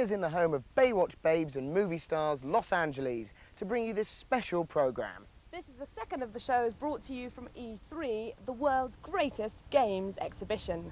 is in the home of Baywatch babes and movie stars Los Angeles to bring you this special programme. This is the second of the shows brought to you from E3, the world's greatest games exhibition.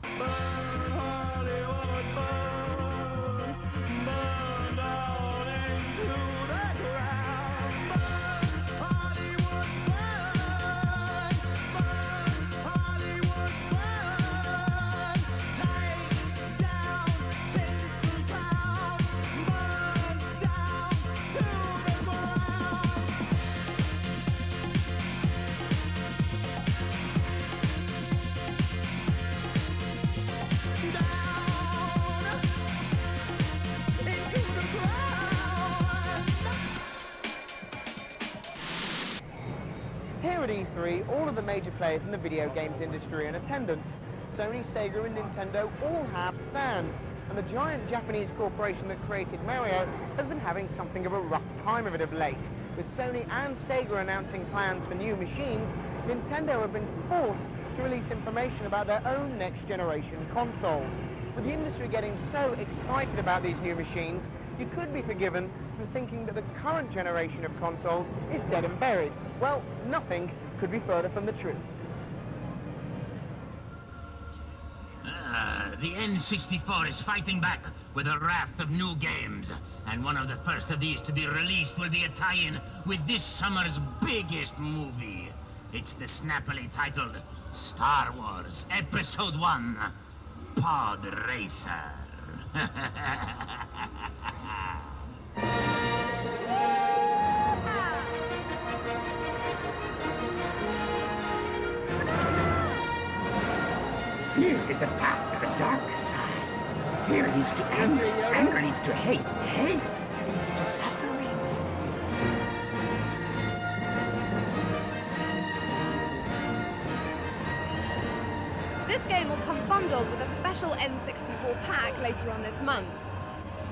Here at E3, all of the major players in the video games industry are in attendance. Sony, Sega and Nintendo all have stands, and the giant Japanese corporation that created Mario has been having something of a rough time of it of late. With Sony and Sega announcing plans for new machines, Nintendo have been forced to release information about their own next-generation console. With the industry getting so excited about these new machines, you could be forgiven for thinking that the current generation of consoles is dead and buried. Well, nothing could be further from the truth. The N64 is fighting back with a raft of new games, and one of the first of these to be released will be a tie-in with this summer's biggest movie. It's the snappily titled Star Wars Episode 1, Pod Racer. Fear is the path to the dark side. Fear leads to anger. Anger leads to hate. Hate leads to suffering. This game will come bundled with a special N64 pack later on this month.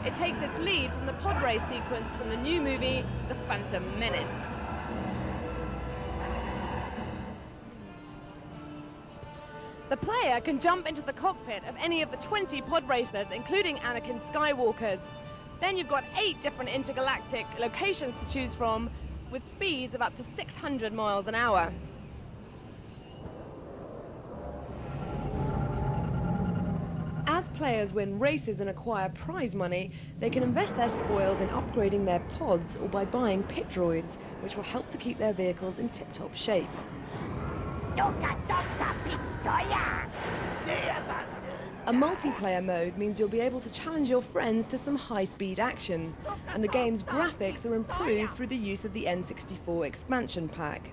It takes its lead from the pod race sequence from the new movie, The Phantom Menace. The player can jump into the cockpit of any of the 20 pod racers, including Anakin Skywalker's. Then you've got 8 different intergalactic locations to choose from, with speeds of up to 600 miles an hour. As players win races and acquire prize money, they can invest their spoils in upgrading their pods or by buying pit droids, which will help to keep their vehicles in tip-top shape. A multiplayer mode means you'll be able to challenge your friends to some high-speed action, and the game's graphics are improved through the use of the N64 expansion pack.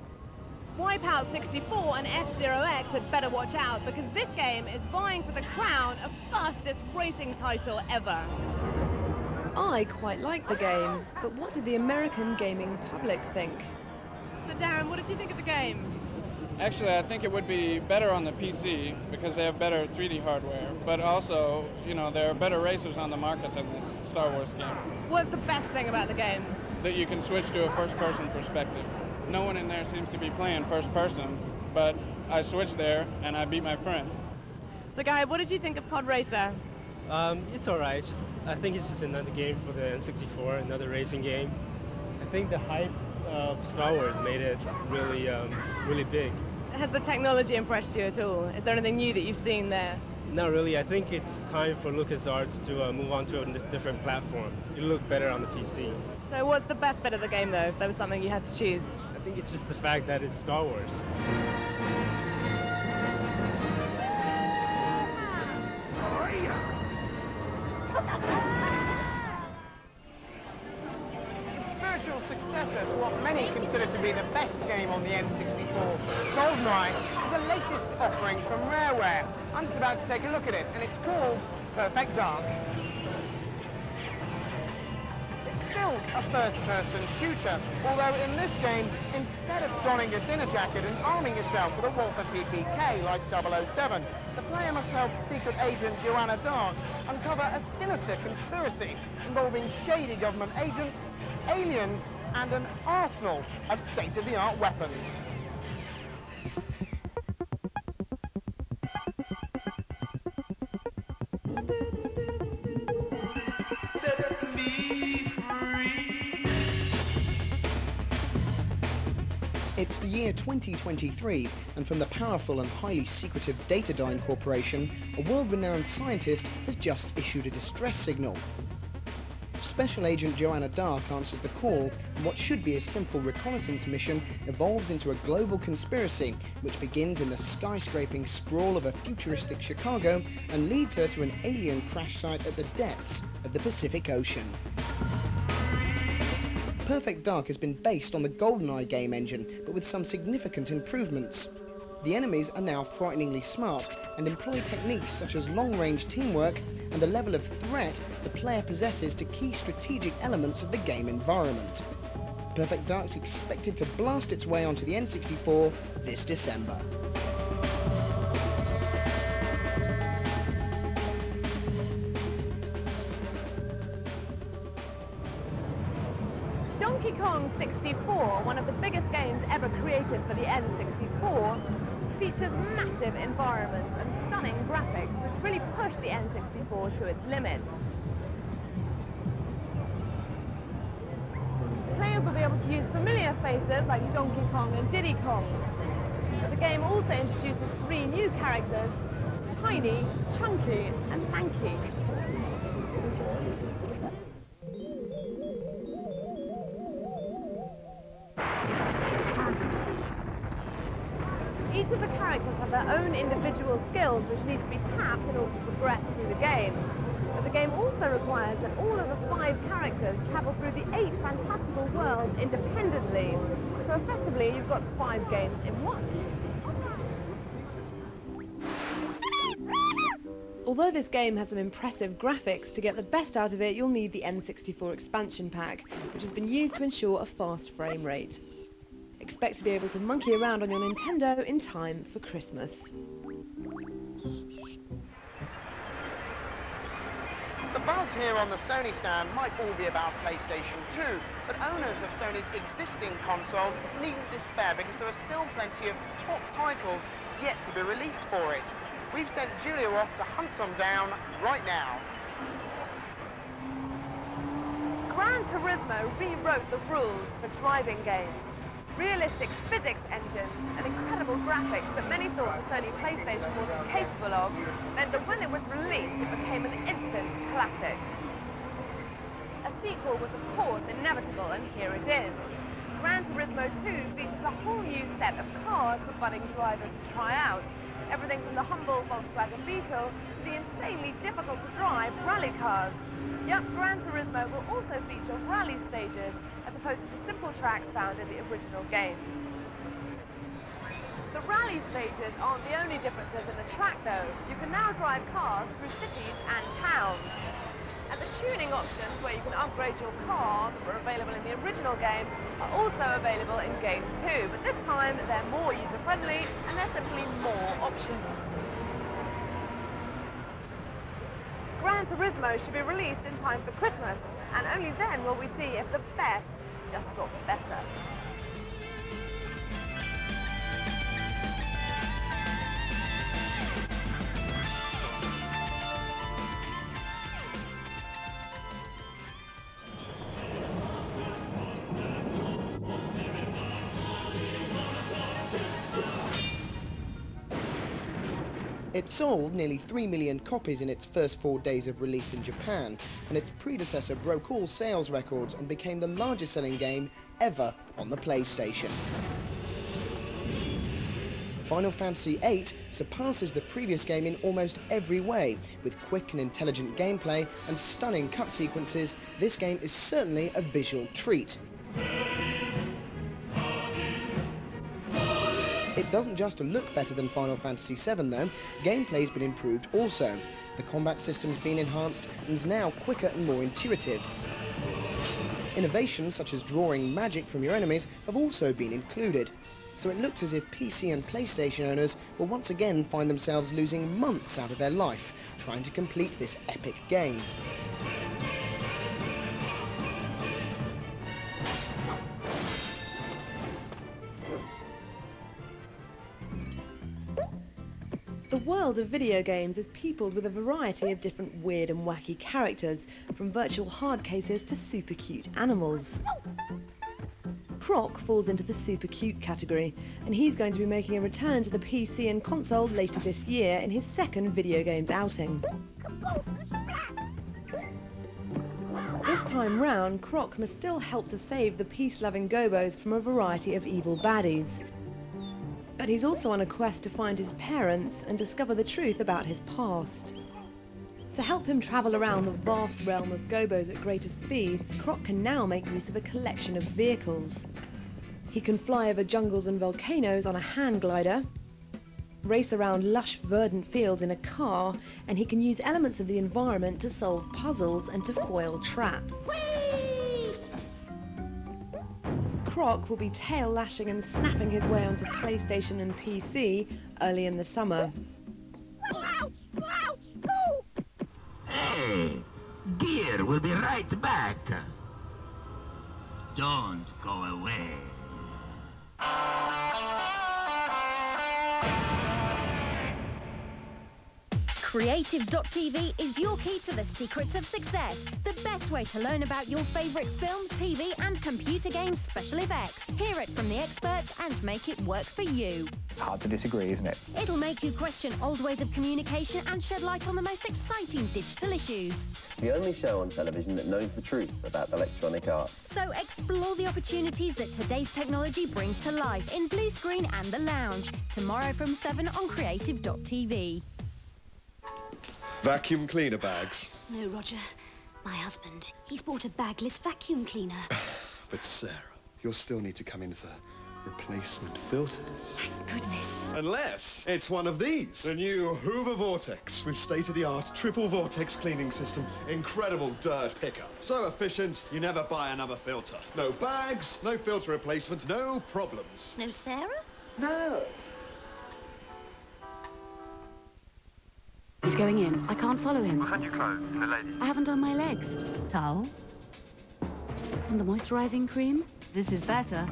Wipeout 64 and F-Zero X had better watch out, because this game is vying for the crown of fastest racing title ever. I quite like the game, but what did the American gaming public think? So Darren, what did you think of the game? Actually, I think it would be better on the PC because they have better 3D hardware, but also, you know, there are better racers on the market than this Star Wars game. What's the best thing about the game? That you can switch to a first-person perspective. No one in there seems to be playing first-person, but I switched there and I beat my friend. So Guy, what did you think of Pod Racer? It's alright. I think it's just another game for the N64, another racing game. I think the hype of Star Wars made it really, really big. Has the technology impressed you at all? Is there anything new that you've seen there? Not really. I think it's time for LucasArts to move on to a different platform. It'll look better on the PC. So what's the best bit of the game, though, if there was something you had to choose? I think it's just the fact that it's Star Wars. Spiritual successor to what many consider to be the best game on the N64, GoldenEye is the latest offering from Rareware. I'm just about to take a look at it, and it's called Perfect Dark. It's still a first-person shooter, although in this game, instead of donning a dinner jacket and arming yourself with a Walther PPK like 007, the player must help secret agent Joanna Dark uncover a sinister conspiracy involving shady government agents, aliens, and an arsenal of state-of-the-art weapons. It's the year 2023, and from the powerful and highly secretive Datadyne Corporation, a world-renowned scientist has just issued a distress signal. Special Agent Joanna Dark answers the call, and what should be a simple reconnaissance mission evolves into a global conspiracy, which begins in the skyscraping sprawl of a futuristic Chicago and leads her to an alien crash site at the depths of the Pacific Ocean. Perfect Dark has been based on the GoldenEye game engine, but with some significant improvements. The enemies are now frighteningly smart and employ techniques such as long-range teamwork and the level of threat the player possesses to key strategic elements of the game environment. Perfect Dark's expected to blast its way onto the N64 this December. Donkey Kong 64, one of the biggest games ever created for the N64, features massive environments and stunning graphics which really push the N64 to its limits. Players will be able to use familiar faces like Donkey Kong and Diddy Kong. But the game also introduces 3 new characters: Tiny, Chunky and Manky. Each of the characters have their own individual skills which need to be tapped in order to progress through the game. But the game also requires that all of the 5 characters travel through the 8 fantastical worlds independently. So effectively, you've got 5 games in one. Although this game has some impressive graphics, to get the best out of it, you'll need the N64 expansion pack, which has been used to ensure a fast frame rate. Expect to be able to monkey around on your Nintendo in time for Christmas. The buzz here on the Sony stand might all be about PlayStation 2, but owners of Sony's existing console needn't despair because there are still plenty of top titles yet to be released for it. We've sent Julia off to hunt some down right now. Gran Turismo rewrote the rules for driving games. Realistic physics engines and incredible graphics that many thought the Sony PlayStation wasn't capable of meant that when it was released, it became an instant classic. A sequel was of course inevitable, and here it is. Gran Turismo 2 features a whole new set of cars for budding drivers to try out. Everything from the humble Volkswagen Beetle to the insanely difficult to drive rally cars. Yep, Gran Turismo will also feature rally stages as opposed to the simple tracks found in the original game. The rally stages aren't the only differences in the track though. You can now drive cars through cities and towns. And the tuning options where you can upgrade your car that were available in the original game are also available in Game 2, but this time they're more user-friendly and there's simply more options. Gran Turismo should be released in time for Christmas, and only then will we see if the best just got better. It sold nearly 3 million copies in its first 4 days of release in Japan, and its predecessor broke all sales records and became the largest selling game ever on the PlayStation. Final Fantasy VIII surpasses the previous game in almost every way. With quick and intelligent gameplay and stunning cut sequences, this game is certainly a visual treat. It doesn't just look better than Final Fantasy VII though, gameplay's been improved also. The combat system's been enhanced and is now quicker and more intuitive. Innovations such as drawing magic from your enemies have also been included. So it looks as if PC and PlayStation owners will once again find themselves losing months out of their life trying to complete this epic game. The world of video games is peopled with a variety of different weird and wacky characters, from virtual hard cases to super cute animals. Croc falls into the super cute category, and he's going to be making a return to the PC and console later this year in his second video games outing. This time round, Croc must still help to save the peace-loving Gobos from a variety of evil baddies. But he's also on a quest to find his parents and discover the truth about his past. To help him travel around the vast realm of Gobos at greater speeds, Croc can now make use of a collection of vehicles. He can fly over jungles and volcanoes on a hand glider, race around lush verdant fields in a car, and he can use elements of the environment to solve puzzles and to foil traps. Whee! Croc will be tail lashing and snapping his way onto PlayStation and PC early in the summer. Hey, Gear will be right back. Don't go away. Creative.tv is your key to the secrets of success. The best way to learn about your favourite film, TV and computer games special effects. Hear it from the experts and make it work for you. Hard to disagree, isn't it? It'll make you question old ways of communication and shed light on the most exciting digital issues. The only show on television that knows the truth about electronic arts. So explore the opportunities that today's technology brings to life in Blue Screen and The Lounge. Tomorrow from 7 on Creative.tv. Vacuum cleaner bags. No, Roger. My husband. He's bought a bagless vacuum cleaner. But Sarah, you'll still need to come in for replacement filters. Thank goodness. Unless it's one of these. The new Hoover Vortex with state-of-the-art triple vortex cleaning system. Incredible dirt pickup. So efficient, you never buy another filter. No bags, no filter replacement, no problems. No Sarah? No. He's going in. I can't follow him. We'll send you clothes in the ladies. I haven't done my legs. Towel? And the moisturising cream? This is better.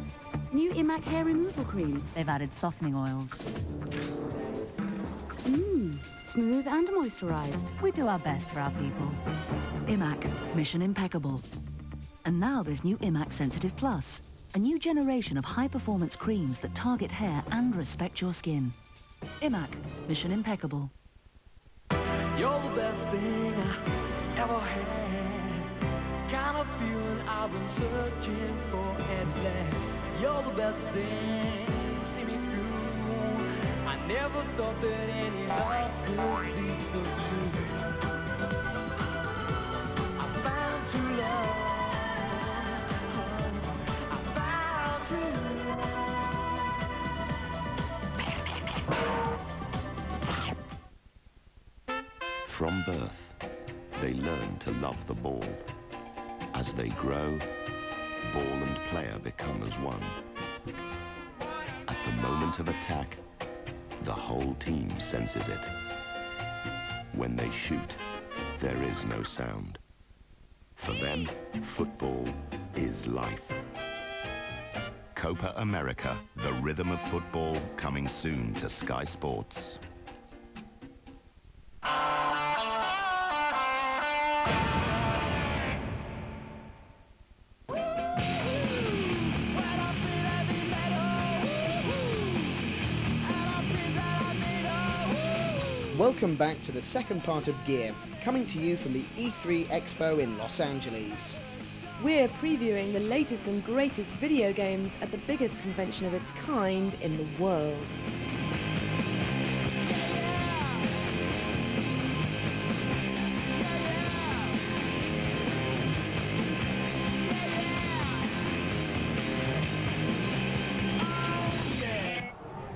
New Imac hair removal cream. They've added softening oils. Smooth and moisturised. We do our best for our people. Imac, mission impeccable. And now there's new Imac Sensitive Plus, a new generation of high-performance creams that target hair and respect your skin. Imac, mission impeccable. You're the best thing I ever had. Kind of feeling I've been searching for at last. You're the best thing, see me through. I never thought that any love could be so true. I found true love. I found true love. From birth, they learn to love the ball. As they grow, ball and player become as one. At the moment of attack, the whole team senses it. When they shoot, there is no sound. For them, football is life. Copa America, the rhythm of football, coming soon to Sky Sports. Welcome back to the second part of Gear, coming to you from the E3 Expo in Los Angeles. We're previewing the latest and greatest video games at the biggest convention of its kind in the world.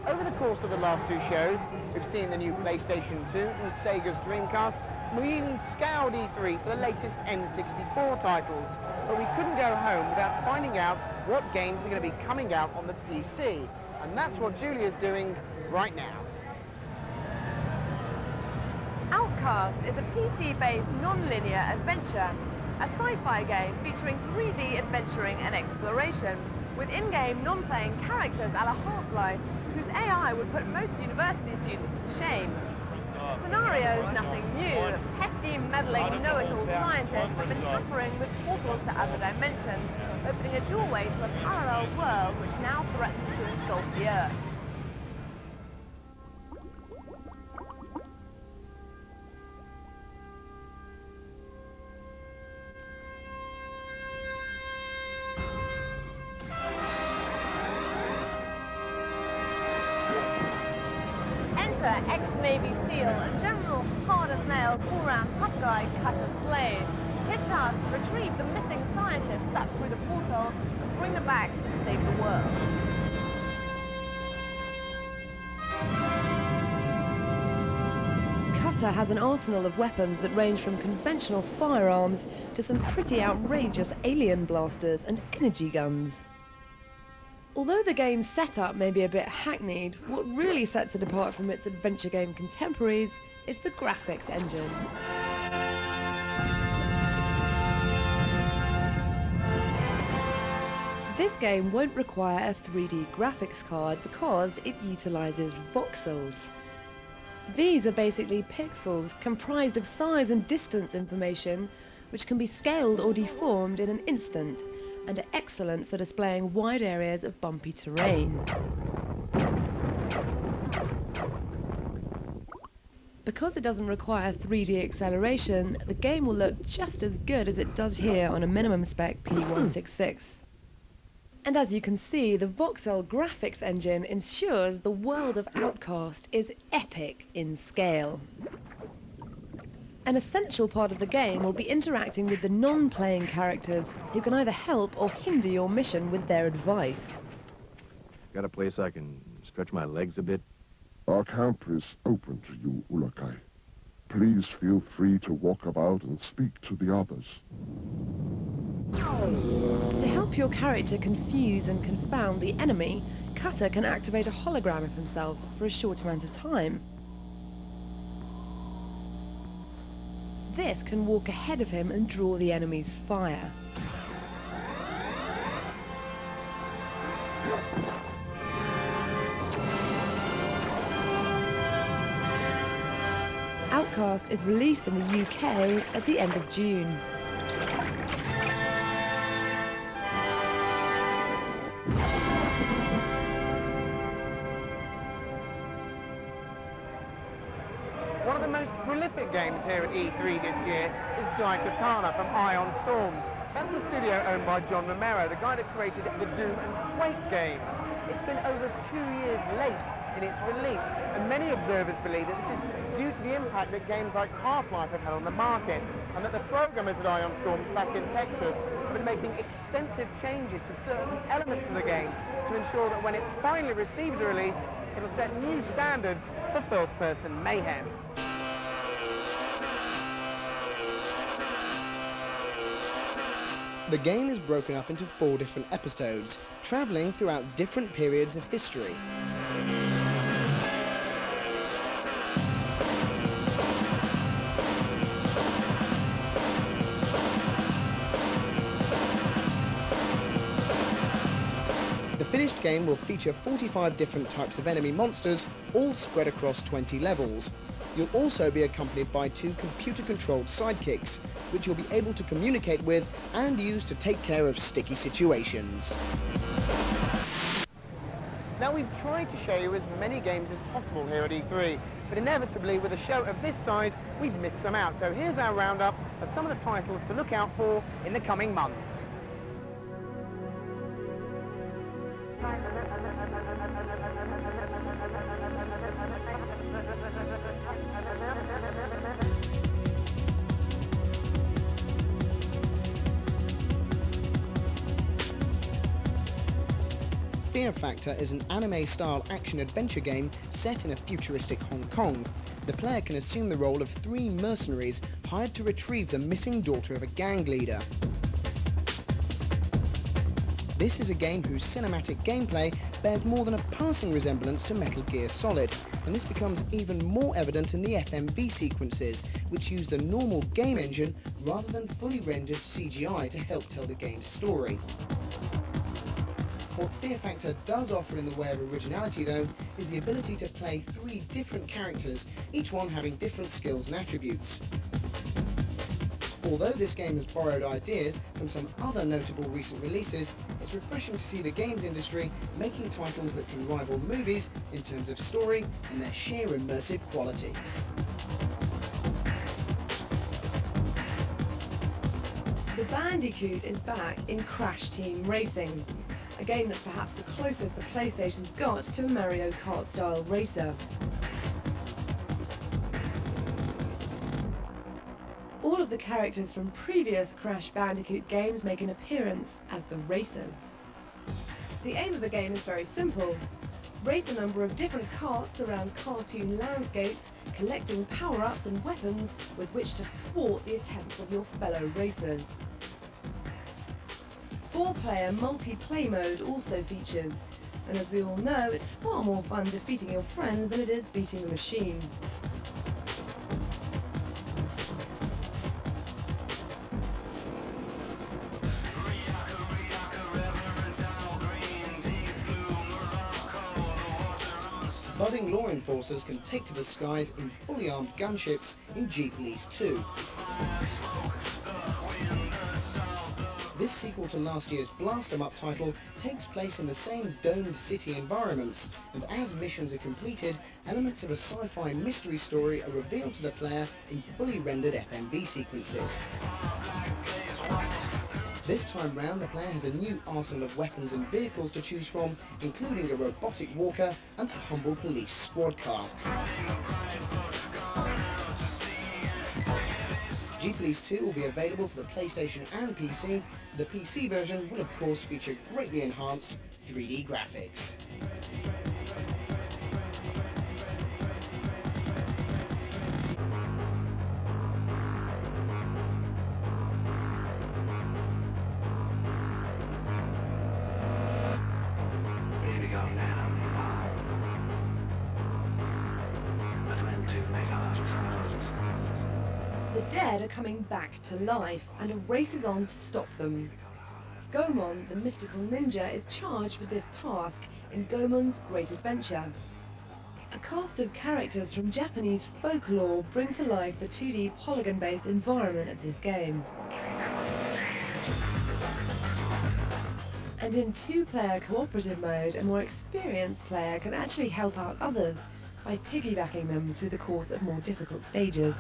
Over the course of the last two shows, we've seen the new PlayStation 2 and Sega's Dreamcast. We even scoured E3 for the latest N64 titles, but we couldn't go home without finding out what games are going to be coming out on the PC, and that's what Julia's doing right now. Outcast is a PC-based non-linear adventure, a sci-fi game featuring 3D adventuring and exploration, with in-game non-playing characters a la Half-Life, whose AI would put most university students to shame. The scenario is nothing new. Pesky, meddling, know-it-all scientists have been tampering with portals to other dimensions, opening a doorway to a parallel world which now threatens to engulf the Earth. Enter ex-Navy SEAL and General hard-as-nails all-round tough guy Cutter Slade. His task is to retrieve the missing scientists stuck through the portal and bring them back to save the world. Cutter has an arsenal of weapons that range from conventional firearms to some pretty outrageous alien blasters and energy guns. Although the game's setup may be a bit hackneyed, what really sets it apart from its adventure game contemporaries is the graphics engine. This game won't require a 3D graphics card because it utilises voxels. These are basically pixels comprised of size and distance information which can be scaled or deformed in an instant and are excellent for displaying wide areas of bumpy terrain. Because it doesn't require 3D acceleration, the game will look just as good as it does here on a minimum spec P166. And as you can see, the voxel graphics engine ensures the world of Outcast is epic in scale. An essential part of the game will be interacting with the non-playing characters, who can either help or hinder your mission with their advice. Got a place I can stretch my legs a bit? Our camp is open to you, Ulakai. Please feel free to walk about and speak to the others. To help your character confuse and confound the enemy, Cutter can activate a hologram of himself for a short amount of time. This can walk ahead of him and draw the enemy's fire. Outcast is released in the UK at the end of June. One of the most prolific games here at E3 this year is Daikatana from Ion Storms. That's the studio owned by John Romero, the guy that created the Doom and Quake games. It's been over 2 years late in its release, and many observers believe that this is due to the impact that games like Half-Life have had on the market, and that the programmers at Ion Storms back in Texas have been making extensive changes to certain elements of the game to ensure that when it finally receives a release, it'll set new standards for first-person mayhem. The game is broken up into 4 different episodes, travelling throughout different periods of history. The finished game will feature 45 different types of enemy monsters, all spread across 20 levels. You'll also be accompanied by 2 computer-controlled sidekicks, which you'll be able to communicate with and use to take care of sticky situations. Now, we've tried to show you as many games as possible here at E3, but inevitably with a show of this size, we've missed some out. So here's our roundup of some of the titles to look out for in the coming months. Fear Factor is an anime-style action-adventure game set in a futuristic Hong Kong. The player can assume the role of 3 mercenaries hired to retrieve the missing daughter of a gang leader. This is a game whose cinematic gameplay bears more than a passing resemblance to Metal Gear Solid, and this becomes even more evident in the FMV sequences, which use the normal game engine rather than fully rendered CGI to help tell the game's story. What Fear Factor does offer in the way of originality, though, is the ability to play 3 different characters, each one having different skills and attributes. Although this game has borrowed ideas from some other notable recent releases, it's refreshing to see the games industry making titles that can rival movies in terms of story and their sheer immersive quality. The Bandicoot is back in Crash Team Racing, a game that's perhaps the closest the PlayStation's got to a Mario Kart-style racer. All of the characters from previous Crash Bandicoot games make an appearance as the racers. The aim of the game is very simple. Race a number of different karts around cartoon landscapes, collecting power-ups and weapons with which to thwart the attempts of your fellow racers. 4-player multiplayer mode also features, and as we all know, it's far more fun defeating your friends than it is beating the machine. Budding law enforcers can take to the skies in fully armed gunships in Jeep Police 2. This sequel to last year's Blast 'em Up title takes place in the same domed city environments, and as missions are completed, elements of a sci-fi mystery story are revealed to the player in fully rendered FMV sequences. This time round, the player has a new arsenal of weapons and vehicles to choose from, including a robotic walker and a humble police squad car. Jeep Police 2 will be available for the PlayStation and PC. The PC version will of course feature greatly enhanced 3D graphics. The dead are coming back to life, and a race is on to stop them. Goemon, the mystical ninja, is charged with this task in Goemon's Great Adventure. A cast of characters from Japanese folklore bring to life the 2D polygon-based environment of this game. And in 2-player cooperative mode, a more experienced player can actually help out others by piggybacking them through the course of more difficult stages.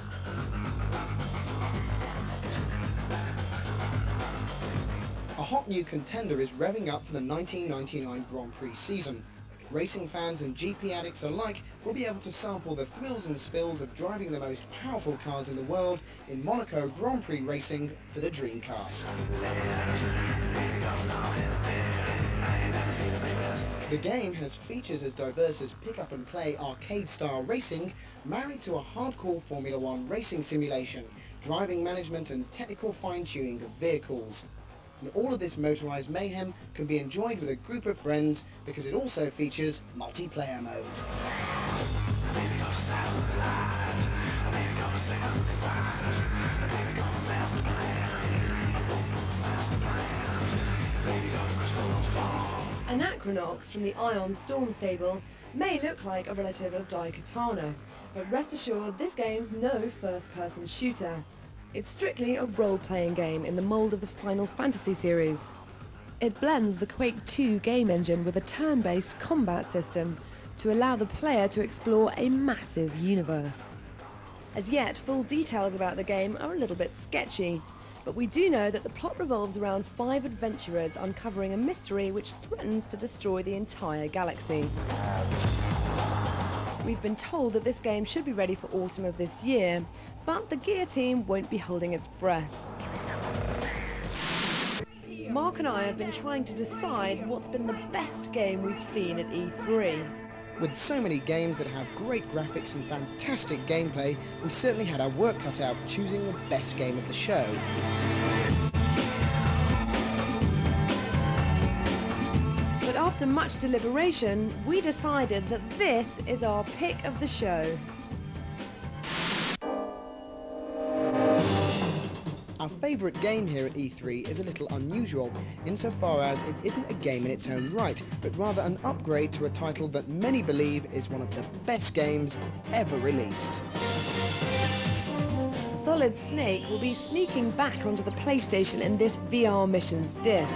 A hot new contender is revving up for the 1999 Grand Prix season. Racing fans and GP addicts alike will be able to sample the thrills and spills of driving the most powerful cars in the world in Monaco Grand Prix racing for the Dreamcast. The game has features as diverse as pick-up-and-play arcade-style racing, married to a hardcore Formula One racing simulation, driving management and technical fine-tuning of vehicles. And all of this motorized mayhem can be enjoyed with a group of friends because it also features multiplayer mode. Anachronox from the Ion Storm stable may look like a relative of Daikatana, but rest assured this game's no first-person shooter. It's strictly a role-playing game in the mould of the Final Fantasy series. It blends the Quake 2 game engine with a turn-based combat system to allow the player to explore a massive universe. As yet, full details about the game are a little bit sketchy, but we do know that the plot revolves around 5 adventurers uncovering a mystery which threatens to destroy the entire galaxy. We've been told that this game should be ready for autumn of this year, but the Gear team won't be holding its breath. Mark and I have been trying to decide what's been the best game we've seen at E3. With so many games that have great graphics and fantastic gameplay, we certainly had our work cut out choosing the best game of the show. But after much deliberation, we decided that this is our pick of the show. Our favourite game here at E3 is a little unusual, insofar as it isn't a game in its own right, but rather an upgrade to a title that many believe is one of the best games ever released. Solid Snake will be sneaking back onto the PlayStation in this VR Missions disc.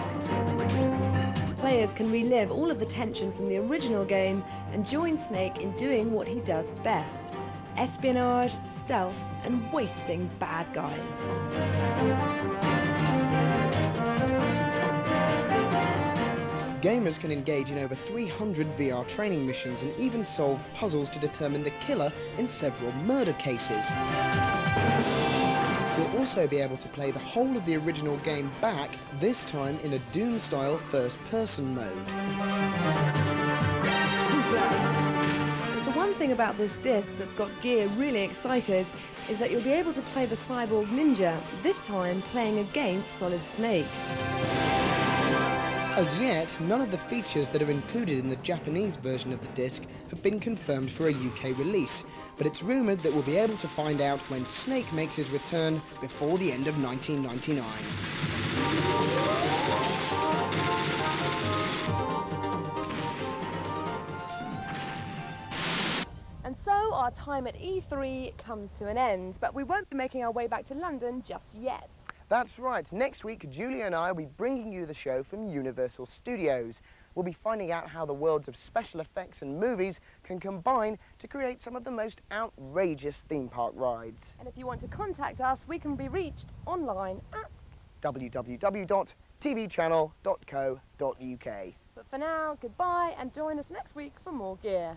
Players can relive all of the tension from the original game and join Snake in doing what he does best: espionage, stealth, and wasting bad guys. Gamers can engage in over 300 VR training missions and even solve puzzles to determine the killer in several murder cases. You'll also be able to play the whole of the original game back, this time in a Doom-style first-person mode. The one thing about this disc that's got Gear really excited is that you'll be able to play the Cyborg Ninja, this time playing against Solid Snake. As yet, none of the features that are included in the Japanese version of the disc have been confirmed for a UK release, but it's rumoured that we'll be able to find out when Snake makes his return before the end of 1999. And so our time at E3 comes to an end, but we won't be making our way back to London just yet. That's right. Next week, Julia and I will be bringing you the show from Universal Studios. We'll be finding out how the worlds of special effects and movies can combine to create some of the most outrageous theme park rides. And if you want to contact us, we can be reached online at www.tvchannel.co.uk. But for now, goodbye, and join us next week for more Gear.